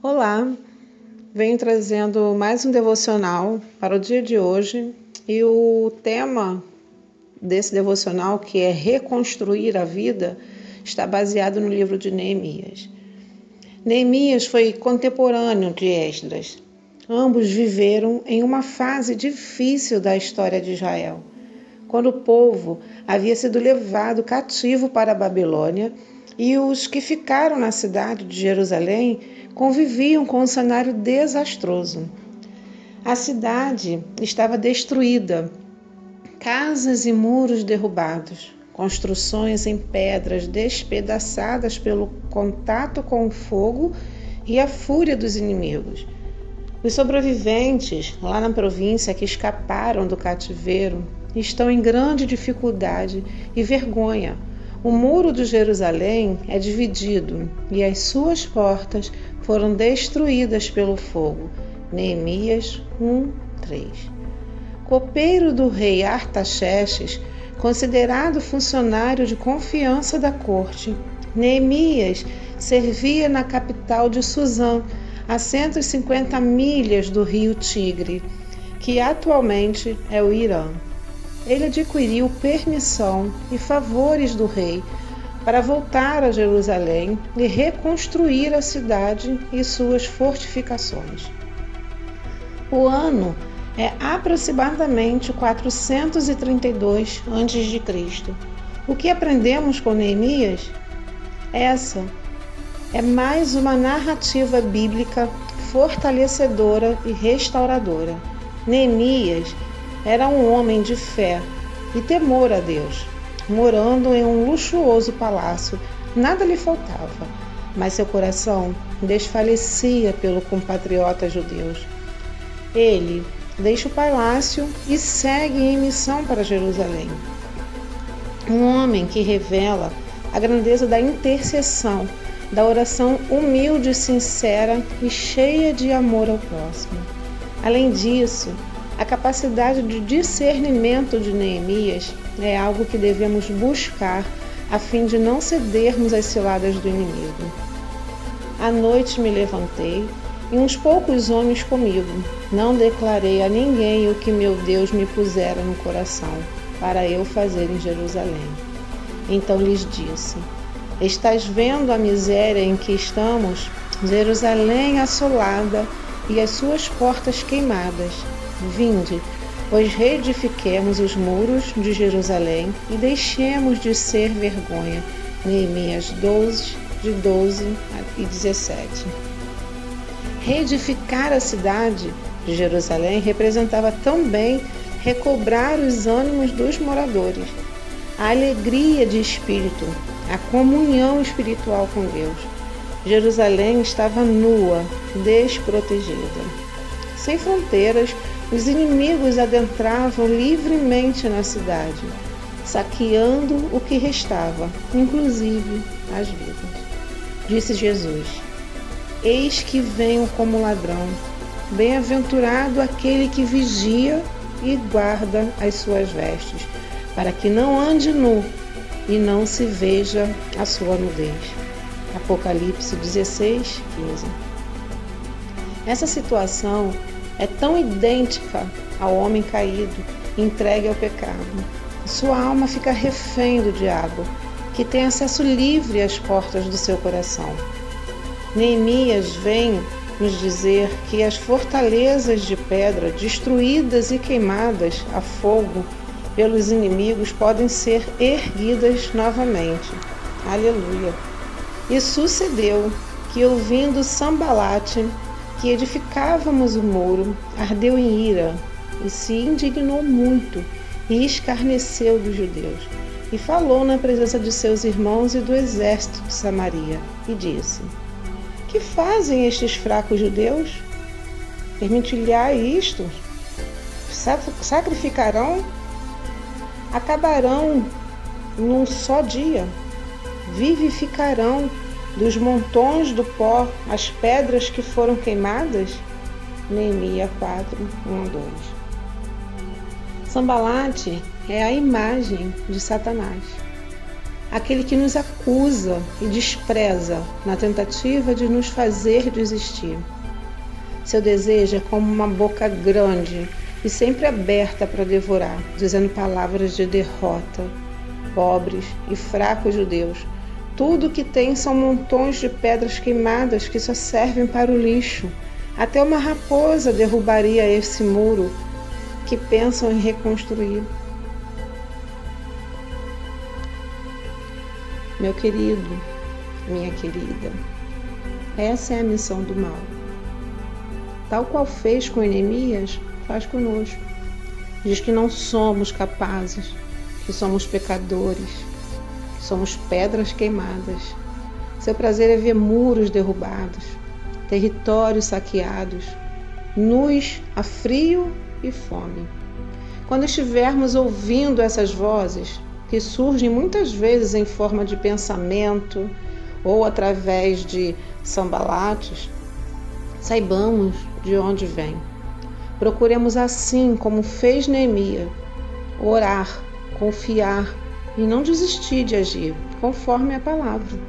Olá, venho trazendo mais um devocional para o dia de hoje e o tema desse devocional, que é reconstruir a vida, está baseado no livro de Neemias. Neemias foi contemporâneo de Esdras. Ambos viveram em uma fase difícil da história de Israel, quando o povo havia sido levado cativo para a Babilônia e os que ficaram na cidade de Jerusalém conviviam com um cenário desastroso. A cidade estava destruída, casas e muros derrubados, construções em pedras despedaçadas pelo contato com o fogo e a fúria dos inimigos. Os sobreviventes lá na província que escaparam do cativeiro estão em grande dificuldade e vergonha. O muro de Jerusalém é dividido e as suas portas foram destruídas pelo fogo. Neemias 1:3. Copeiro do rei Artaxerxes, considerado funcionário de confiança da corte, Neemias servia na capital de Suzã, a 150 milhas do rio Tigre, que atualmente é o Irã. Ele adquiriu permissão e favores do rei para voltar a Jerusalém e reconstruir a cidade e suas fortificações. O ano é aproximadamente 432 a.C. O que aprendemos com Neemias? Essa é mais uma narrativa bíblica fortalecedora e restauradora. Neemias era um homem de fé e temor a Deus, morando em um luxuoso palácio. Nada lhe faltava, mas seu coração desfalecia pelo compatriota judeus. Ele deixa o palácio e segue em missão para Jerusalém. Um homem que revela a grandeza da intercessão, da oração humilde, sincera e cheia de amor ao próximo. Além disso, a capacidade de discernimento de Neemias é algo que devemos buscar a fim de não cedermos às ciladas do inimigo. À noite me levantei e uns poucos homens comigo. Não declarei a ninguém o que meu Deus me pusera no coração para eu fazer em Jerusalém. Então lhes disse: estás vendo a miséria em que estamos? Jerusalém assolada e as suas portas queimadas. Vinde, pois reedifiquemos os muros de Jerusalém e deixemos de ser vergonha. Neemias 12, de 12 e 17. Reedificar a cidade de Jerusalém representava também recobrar os ânimos dos moradores, a alegria de espírito, a comunhão espiritual com Deus. Jerusalém estava nua, desprotegida. Sem fronteiras, os inimigos adentravam livremente na cidade, saqueando o que restava, inclusive as vidas. Disse Jesus: eis que venho como ladrão. Bem-aventurado aquele que vigia e guarda as suas vestes, para que não ande nu e não se veja a sua nudez. Apocalipse 16:15. Essa situação é tão idêntica ao homem caído, entregue ao pecado. Sua alma fica refém do diabo, que tem acesso livre às portas do seu coração. Neemias vem nos dizer que as fortalezas de pedra destruídas e queimadas a fogo pelos inimigos podem ser erguidas novamente. Aleluia! E sucedeu que, ouvindo Sambalate, que edificávamos o muro, ardeu em ira e se indignou muito e escarneceu dos judeus. E falou na presença de seus irmãos e do exército de Samaria e disse: que fazem estes fracos judeus? Permitir-lhe-á isto? Sacrificarão? Acabarão num só dia? Vivificarão dos montões do pó as pedras que foram queimadas? Neemias 4:1-2. Sambalate é a imagem de Satanás. aquele que nos acusa e despreza na tentativa de nos fazer desistir. Seu desejo é como uma boca grande e sempre aberta para devorar, dizendo palavras de derrota. Pobres e fracos judeus, tudo o que tem são montões de pedras queimadas que só servem para o lixo. Até uma raposa derrubaria esse muro que pensam em reconstruir. Meu querido, minha querida, essa é a missão do mal. Tal qual fez com Neemias, faz conosco. Diz que não somos capazes, que somos pecadores, somos pedras queimadas. Seu prazer é ver muros derrubados, territórios saqueados, nus a frio e fome. Quando estivermos ouvindo essas vozes, que surgem muitas vezes em forma de pensamento ou através de sambalates, saibamos de onde vem. Procuremos, assim como fez Neemias, orar, confiar e não desistir de agir conforme a palavra.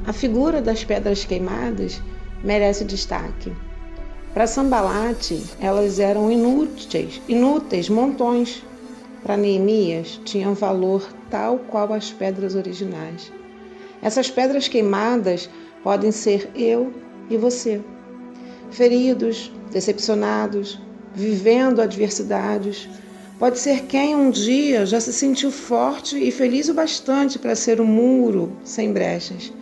A figura das pedras queimadas merece destaque. Para Sambalate, elas eram inúteis montões. Para Neemias, tinham valor tal qual as pedras originais. Essas pedras queimadas podem ser eu e você, feridos, decepcionados, vivendo adversidades. Pode ser quem um dia já se sentiu forte e feliz o bastante para ser um muro sem brechas.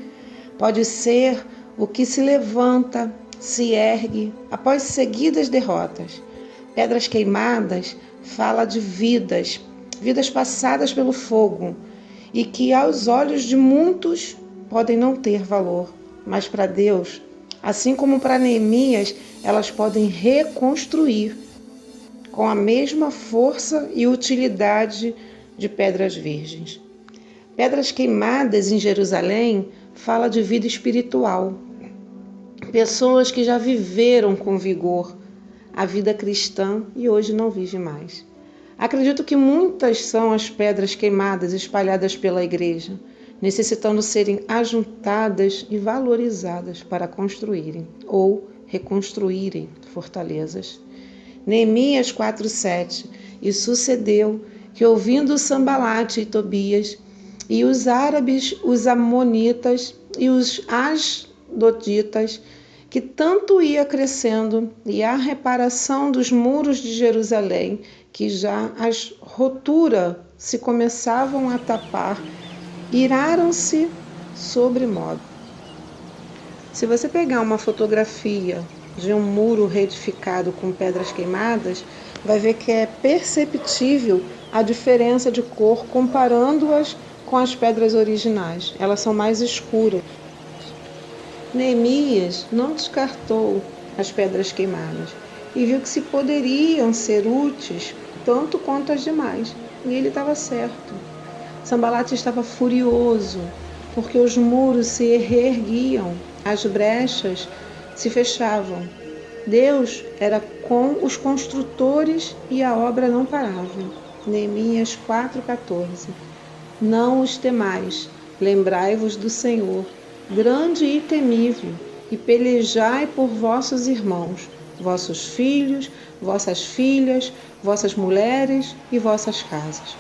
Pode ser o que se levanta, se ergue após seguidas derrotas. Pedras queimadas fala de vidas passadas pelo fogo e que aos olhos de muitos podem não ter valor, mas para Deus, assim como para Neemias, elas podem reconstruir com a mesma força e utilidade de pedras virgens. Pedras queimadas em Jerusalém fala de vida espiritual. Pessoas que já viveram com vigor a vida cristã e hoje não vivem mais. Acredito que muitas são as pedras queimadas espalhadas pela igreja, necessitando serem ajuntadas e valorizadas para construírem ou reconstruírem fortalezas. Neemias 4:7. E sucedeu que, ouvindo Sambalate e Tobias, e os árabes, os amonitas e os asdoditas, que tanto ia crescendo, e a reparação dos muros de Jerusalém, que já as roturas se começavam a tapar, iraram-se sobremodo. Se você pegar uma fotografia de um muro reedificado com pedras queimadas, vai ver que é perceptível a diferença de cor comparando-as com as pedras originais. Elas são mais escuras. Neemias não descartou as pedras queimadas e viu que se poderiam ser úteis tanto quanto as demais. E ele estava certo. Sambalate estava furioso porque os muros se reerguiam, as brechas se fechavam. Deus era com os construtores e a obra não parava. Neemias 4:14. Não os temais, lembrai-vos do Senhor, grande e temível, e pelejai por vossos irmãos, vossos filhos, vossas filhas, vossas mulheres e vossas casas.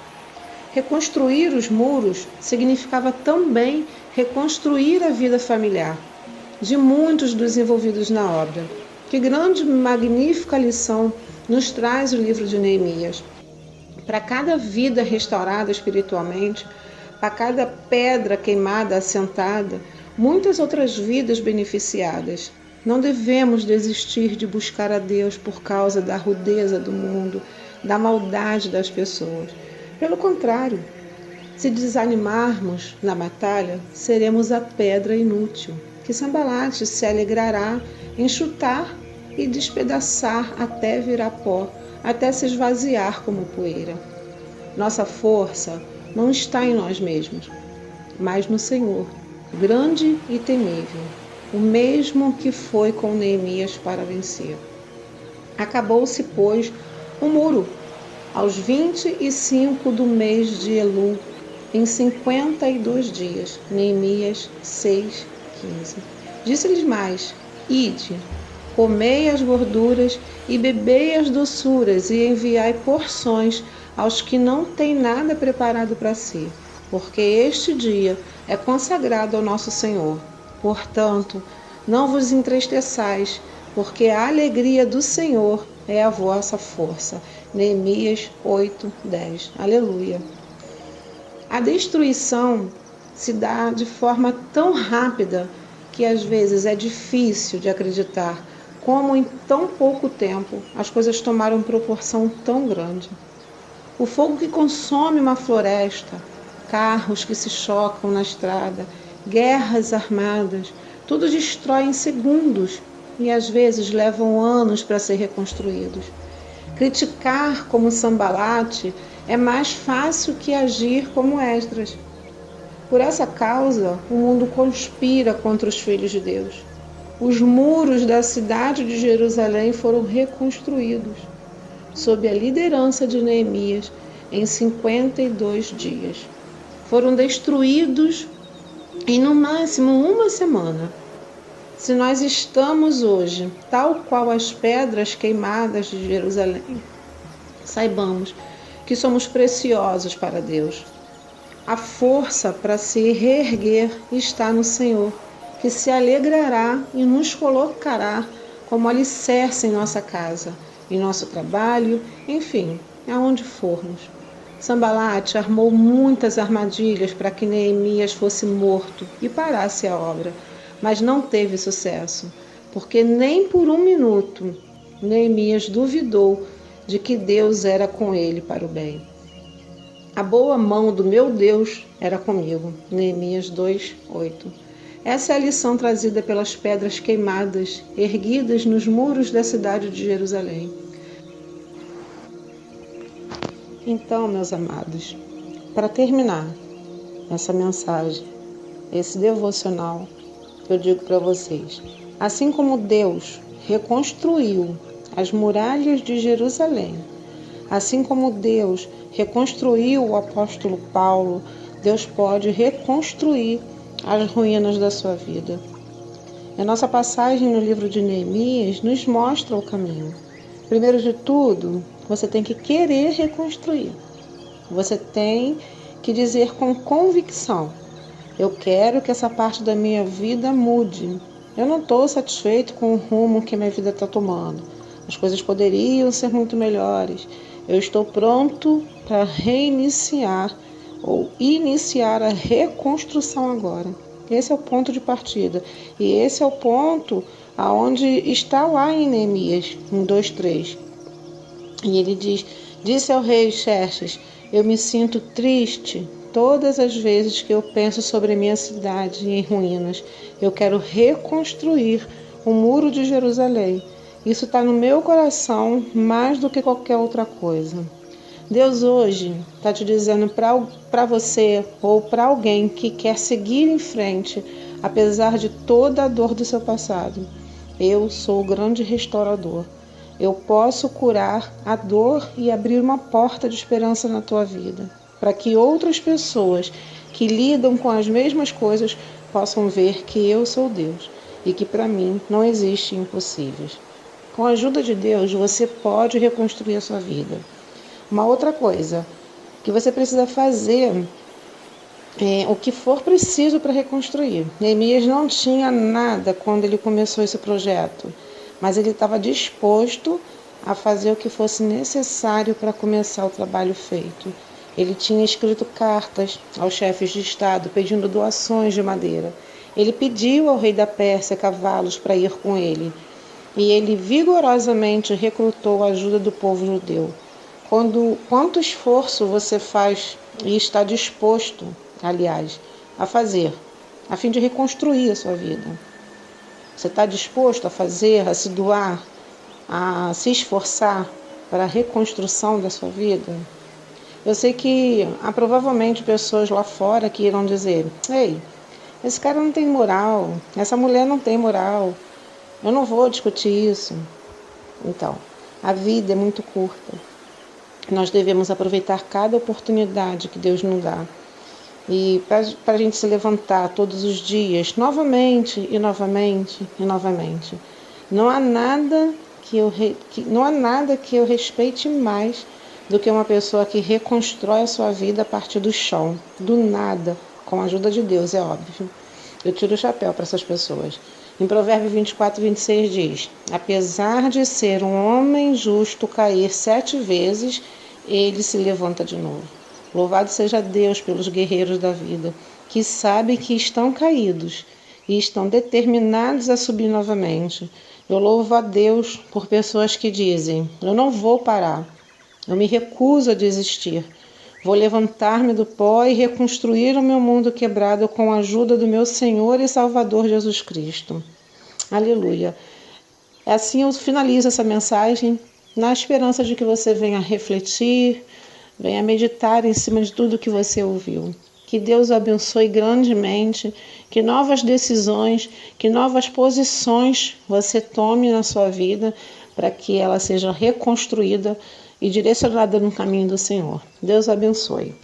Reconstruir os muros significava também reconstruir a vida familiar de muitos dos envolvidos na obra. Que grande e magnífica lição nos traz o livro de Neemias. Para cada vida restaurada espiritualmente, para cada pedra queimada assentada, muitas outras vidas beneficiadas. Não devemos desistir de buscar a Deus por causa da rudeza do mundo, da maldade das pessoas. Pelo contrário, se desanimarmos na batalha, seremos a pedra inútil, que Sambalate se alegrará em chutar e despedaçar até virar pó, até se esvaziar como poeira. Nossa força não está em nós mesmos, mas no Senhor, grande e temível, o mesmo que foi com Neemias para vencer. Acabou-se, pois, o muro, aos 25 do mês de Elul, em 52 dias. Neemias 6:15. Disse-lhes mais: Ide, comei as gorduras e bebei as doçuras, e enviai porções aos que não têm nada preparado para si, porque este dia é consagrado ao nosso Senhor. Portanto, não vos entristeçais, porque a alegria do Senhor é a vossa força. Neemias 8:10. Aleluia. A destruição se dá de forma tão rápida que às vezes é difícil de acreditar como em tão pouco tempo as coisas tomaram proporção tão grande. O fogo que consome uma floresta, carros que se chocam na estrada, guerras armadas, tudo destrói em segundos e às vezes levam anos para ser reconstruídos. Criticar como Sambalate é mais fácil que agir como Esdras. Por essa causa, o mundo conspira contra os filhos de Deus. Os muros da cidade de Jerusalém foram reconstruídos, sob a liderança de Neemias, em 52 dias. Foram destruídos em no máximo uma semana. Se nós estamos hoje, tal qual as pedras queimadas de Jerusalém, saibamos que somos preciosos para Deus. A força para se reerguer está no Senhor, que se alegrará e nos colocará como alicerce em nossa casa, em nosso trabalho, enfim, aonde formos. Sambalate armou muitas armadilhas para que Neemias fosse morto e parasse a obra, mas não teve sucesso, porque nem por um minuto Neemias duvidou de que Deus era com ele para o bem. A boa mão do meu Deus era comigo. Neemias 2:8. Essa é a lição trazida pelas pedras queimadas, erguidas nos muros da cidade de Jerusalém. Então, meus amados, para terminar essa mensagem, esse devocional, eu digo para vocês, assim como Deus reconstruiu as muralhas de Jerusalém, assim como Deus reconstruiu o apóstolo Paulo, Deus pode reconstruir as ruínas da sua vida. A nossa passagem no livro de Neemias nos mostra o caminho. Primeiro de tudo, você tem que querer reconstruir. Você tem que dizer com convicção: eu quero que essa parte da minha vida mude. Eu não estou satisfeito com o rumo que minha vida está tomando. As coisas poderiam ser muito melhores. Eu estou pronto para reiniciar ou iniciar a reconstrução agora. Esse é o ponto de partida. E esse é o ponto aonde está lá em Neemias, em 2:3. E ele diz: disse ao rei Xerxes: eu me sinto triste todas as vezes que eu penso sobre a minha cidade em ruínas. Eu quero reconstruir o muro de Jerusalém. Isso está no meu coração mais do que qualquer outra coisa. Deus hoje está te dizendo para você ou para alguém que quer seguir em frente, apesar de toda a dor do seu passado: eu sou o grande restaurador. Eu posso curar a dor e abrir uma porta de esperança na tua vida, para que outras pessoas que lidam com as mesmas coisas possam ver que eu sou Deus e que para mim não existe impossíveis. Com a ajuda de Deus, você pode reconstruir a sua vida. Uma outra coisa que você precisa fazer é o que for preciso para reconstruir. Neemias não tinha nada quando ele começou esse projeto, mas ele estava disposto a fazer o que fosse necessário para começar o trabalho feito. Ele tinha escrito cartas aos chefes de Estado pedindo doações de madeira. Ele pediu ao rei da Pérsia cavalos para ir com ele. E ele vigorosamente recrutou a ajuda do povo judeu. Quanto esforço você faz e está disposto, aliás, a fazer, a fim de reconstruir a sua vida? Você está disposto a fazer, a se doar, a se esforçar para a reconstrução da sua vida? Eu sei que há provavelmente pessoas lá fora que irão dizer: ei, esse cara não tem moral, essa mulher não tem moral, eu não vou discutir isso. Então, a vida é muito curta. Nós devemos aproveitar cada oportunidade que Deus nos dá. E para a gente se levantar todos os dias, novamente e novamente e novamente. Não há nada que eu respeite mais do que uma pessoa que reconstrói a sua vida a partir do chão, do nada, com a ajuda de Deus, é óbvio. Eu tiro o chapéu para essas pessoas. Em Provérbios 24, 26 diz: apesar de ser um homem justo cair 7 vezes, ele se levanta de novo. Louvado seja Deus pelos guerreiros da vida, que sabem que estão caídos e estão determinados a subir novamente. Eu louvo a Deus por pessoas que dizem: eu não vou parar, eu me recuso a desistir. Vou levantar-me do pó e reconstruir o meu mundo quebrado com a ajuda do meu Senhor e Salvador Jesus Cristo. Aleluia. Assim eu finalizo essa mensagem na esperança de que você venha refletir, venha meditar em cima de tudo que você ouviu. Que Deus o abençoe grandemente, que novas decisões, que novas posições você tome na sua vida para que ela seja reconstruída e direcionada no caminho do Senhor. Deus abençoe.